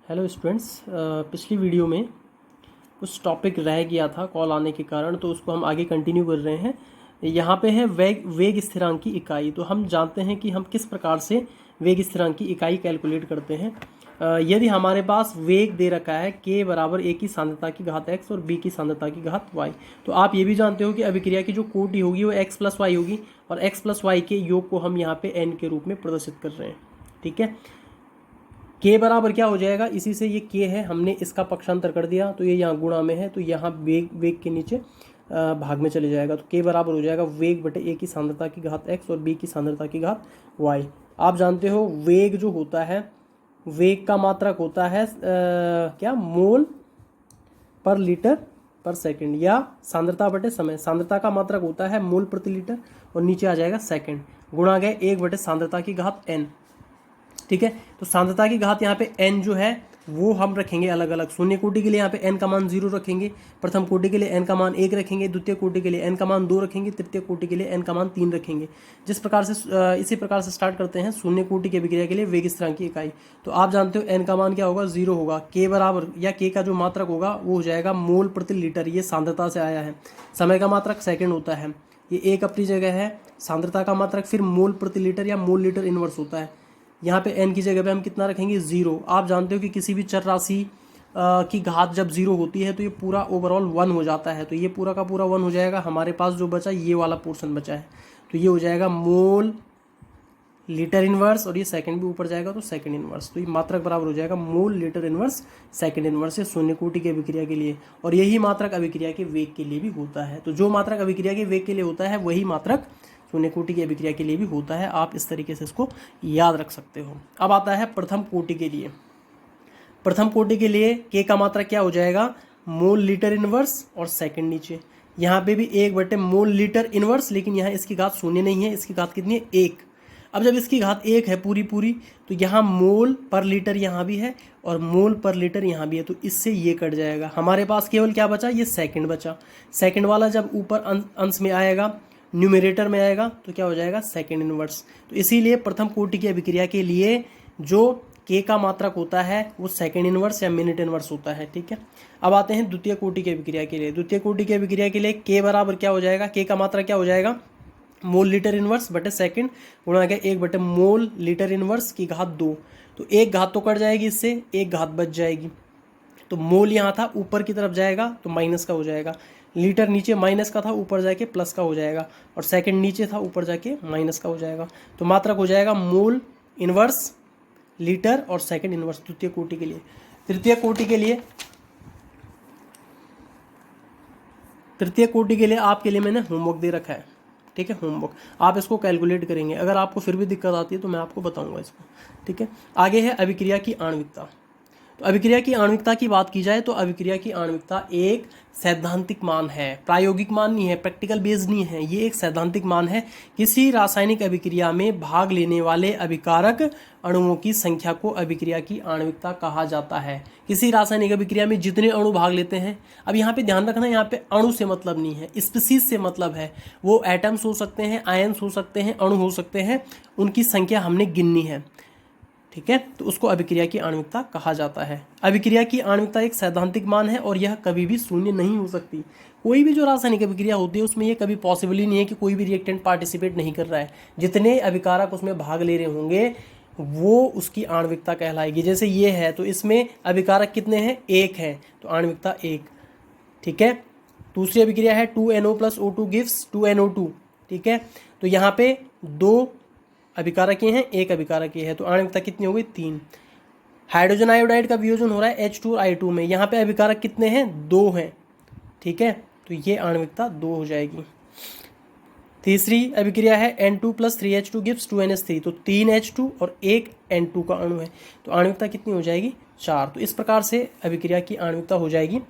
Hello students, पिछली video में कुछ टॉपिक रह गया था कॉल आने के कारण, तो उसको हम आगे कंटिन्यू कर रहे हैं। यहाँ पे है वेग स्थिरांक की इकाई। तो हम जानते हैं कि हम किस प्रकार से वेग स्थिरांक की इकाई कैलकुलेट करते हैं। यदि हमारे पास वेग दे रखा है k बराबर a की सांद्रता की घात x और b की सांद्रता की घात y, तो आप ये भी जानते हो कि अभिक्रिया की जो कोटि होगी वो x प्लस वाई होगी, और x प्लस वाई के योग को हम यहाँ पे n के रूप में प्रदर्शित कर रहे हैं। ठीक है, k बराबर क्या हो जाएगा, इसी से ये k है, हमने इसका पक्षांतर कर दिया तो ये यहाँ गुणा में है, तो यहाँ वेग के नीचे भाग में चले जाएगा। तो k बराबर हो जाएगा वेग बटे a की सांद्रता की घात x और b की सांद्रता की घात y। आप जानते हो वेग जो होता है, वेग का मात्रक होता है क्या, मोल पर लीटर पर सेकंड, या सांद्रता बटे समय। सांद्रता का मात्रक होता है मोल प्रति लीटर और नीचे आ जाएगा सेकंड, गुणा गए 1 बटे सांद्रता की घात n। ठीक है, तो सांद्रता की घात यहाँ पे n जो है वो हम रखेंगे अलग अलग। शून्य कोटि के लिए यहाँ पे n का मान 0 रखेंगे, प्रथम कोटि के लिए n का मान 1 रखेंगे, द्वितीय कोटि के लिए n का मान 2 रखेंगे, तृतीय कोटि के लिए n का मान 3 रखेंगे। जिस प्रकार से इसी प्रकार से स्टार्ट करते हैं शून्य कोटि की अभिक्रिया के लिए वेग स्थिरांक की इकाई। तो आप जानते हो n का मान क्या होगा, 0 होगा। k बराबर, या k का जो मात्रक होगा वो हो जाएगा मोल प्रति लीटर, ये सांद्रता से आया है। समय का मात्रक सेकेंड होता है, ये एक अपनी जगह है। सांद्रता का मात्रक फिर मोल प्रति लीटर या मोल लीटर इनवर्स होता है। यहाँ पे n की जगह पे हम कितना रखेंगे, 0। आप जानते हो कि किसी भी चर राशि की घात जब 0 होती है तो ये पूरा ओवरऑल 1 हो जाता है। तो ये पूरा का पूरा 1 हो जाएगा। हमारे पास जो बचा ये वाला पोर्शन बचा है, तो ये हो जाएगा मोल लीटर इनवर्स, और ये सेकंड भी ऊपर जाएगा तो सेकंड इनवर्स। तो ये मात्रक बराबर हो जाएगा mole litre inverse second inverse, ये शून्य कोटि की अभिक्रिया के लिए। और यही मात्रक अभिक्रिया के वेग के लिए भी होता है। तो जो मात्रक अभिक्रिया के वेग के लिए होता है वही मात्रक शून्य कोटि की अभिक्रिया के लिए भी होता है। आप इस तरीके से इसको याद रख सकते हो। अब आता है प्रथम कोटि के लिए। प्रथम कोटि के लिए k का मात्रक क्या हो जाएगा, मोल लीटर इनवर्स और सेकंड नीचे। यहाँ पे भी 1 बटे मोल लीटर इनवर्स, लेकिन यहाँ इसकी घात शून्य नहीं है, इसकी घात कितनी है, 1। अब जब इसकी घात 1 है पूरी पूरी, तो यहाँ मोल पर लीटर यहाँ भी है और मोल पर लीटर यहाँ भी है, तो इससे ये कट जाएगा। हमारे पास केवल क्या बचा, ये सेकंड बचा। सेकंड वाला जब ऊपर अंश में आएगा, न्यूमरेटर में आएगा, तो क्या हो जाएगा, सेकंड इनवर्स। तो इसीलिए प्रथम कोटि की अभिक्रिया के लिए जो k का मात्रक होता है वो सेकंड इनवर्स या मिनट इनवर्स होता है। ठीक है, अब आते हैं द्वितीय कोटि की अभिक्रिया के लिए। द्वितीय कोटि की अभिक्रिया के लिए k बराबर क्या हो जाएगा, k का मात्रक क्या हो जाएगा, मोल लीटर इनवर्स बटे सेकंड, गुणा गया 1 बटे मोल लीटर इनवर्स की घात 2। तो एक घात तो कट जाएगी, इससे एक घात बच जाएगी। तो मोल यहाँ था ऊपर की तरफ जाएगा तो माइनस का हो जाएगा, लीटर नीचे माइनस का था ऊपर जाके प्लस का हो जाएगा, और सेकंड नीचे था ऊपर जाके माइनस का हो जाएगा। तो मात्रक हो जाएगा मोल इनवर्स लीटर और सेकंड इनवर्स द्वितीय कोटि के लिए। तृतीय कोटि के लिए आपके लिए मैंने होमवर्क दे रखा है। ठीक है, होमवर्क आप इसको कैलकुलेट करेंगे। अगर आपको फिर भी दिक्कत आती है तो मैं आपको बताऊंगा इसको। ठीक है, आगे है अभिक्रिया की आणविकता। तो अभिक्रिया की आणविकता की बात की जाए तो अभिक्रिया की आणविकता एक सैद्धांतिक मान है, प्रायोगिक मान नहीं है, प्रैक्टिकल बेस्ड नहीं है। ये एक सैद्धांतिक मान है। किसी रासायनिक अभिक्रिया में भाग लेने वाले अभिकारक अणुओं की संख्या को अभिक्रिया की आणविकता कहा जाता है। किसी रासायनिक अभिक्रिया में जितने अणु भाग लेते हैं, अब यहाँ पे ध्यान रखना, यहाँ पे अणु से मतलब नहीं है, स्पीसीज से मतलब है। वो एटम्स हो सकते हैं, आयन्स हो सकते हैं, अणु हो सकते हैं, उनकी संख्या हमने गिननी है। ठीक है, तो उसको अभिक्रिया की आणविकता कहा जाता है। अभिक्रिया की आणविकता एक सैद्धांतिक मान है और यह कभी भी शून्य नहीं हो सकती। कोई भी जो रासायनिक अभिक्रिया होती है उसमें ये कभी पॉसिबल ही नहीं है कि कोई भी रिएक्टेंट पार्टिसिपेट नहीं कर रहा है। जितने अभिकारक उसमें भाग ले रहे होंगे वो उसकी आणविकता कहलाएगी। जैसे ये है तो इसमें अभिकारक कितने हैं, 1 है, तो आणविकता 1। ठीक है, दूसरी अभिक्रिया है 2NO + O2 गिव्स 2NO2। ठीक है, तो यहाँ पे 2 अभिकारक ये हैं, 1 अभिकारक ये है, तो आणविकता कितनी हो गई, 3। हाइड्रोजन आयोडाइड का वियोजन हो रहा है H2 और I2 में, यहाँ पे अभिकारक कितने हैं, 2 हैं। ठीक है, तो ये आणविकता 2 हो जाएगी। तीसरी अभिक्रिया है N2 + 3H2 गिव्स 2NH3, तो 3H2 और 1 N2 का अणु है, तो आणविकता कितनी हो जाएगी, 4। तो इस प्रकार से अभिक्रिया की आणविकता हो जाएगी।